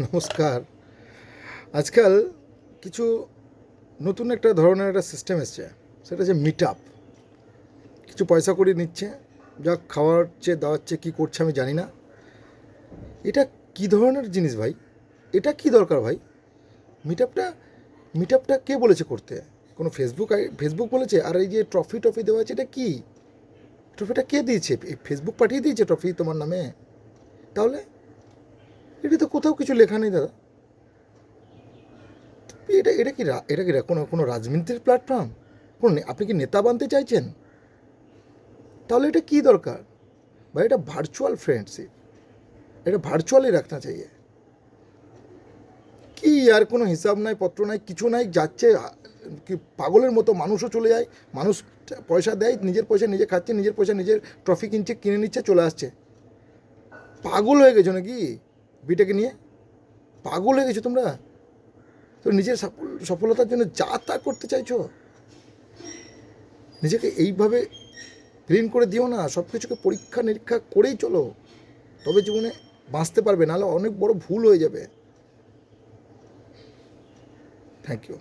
নমস্কার। আজকাল কিছু নতুন একটা ধরনের একটা সিস্টেম এসছে, সেটা হচ্ছে মিট আপ। কিছু পয়সা কড়ি নিচ্ছে, যা খাওয়াচ্ছে দাওয়াচ্ছে, কী করছে আমি জানি না। এটা কী ধরনের জিনিস ভাই? এটা কি দরকার ভাই? মিট আপটা মিট আপটা কে বলেছে করতে? কোনো ফেসবুক বলেছে? আর এই যে ট্রফি দেওয়া আছে, এটা কি? ট্রফিটা কে দিয়েছে? ফেসবুক পাঠিয়ে দিয়েছে ট্রফি তোমার নামে? তাহলে এটা তো কোথাও কিছু লেখা নেই দাদা। এটা এটা কি কোনো কোনো রাজনীতির প্ল্যাটফর্ম? আপনি কি নেতা বানতে চাইছেন? তাহলে এটা কি দরকার ভাই? এটা ভার্চুয়াল ফ্রেন্ডশিপ, এটা ভার্চুয়ালি রাখতে চাইয়ে কি? আর কোনো হিসাব নাই, পত্র নাই, কিছু নাই, যাচ্ছে কি পাগলের মতো। মানুষও চলে যায়, মানুষ পয়সা দেয়, নিজের পয়সা নিজে খাচ্ছে, নিজের পয়সা নিজের ট্রফি কিনছে, কিনে নিচ্ছে, চলে আসছে। পাগল হয়ে গেছো নাকি বিটাকে নিয়ে? পাগল হয়ে গেছো তোমরা? তো নিজের সফলতার জন্য যা তা করতে চাইছো। নিজেকে এইভাবে ক্লিন করে দিও না, সব কিছুকে পরীক্ষা নিরীক্ষা করেই চলো, তবে জীবনে বাঁচতে পারবে, নাহলে অনেক বড় ভুল হয়ে যাবে। Thank you.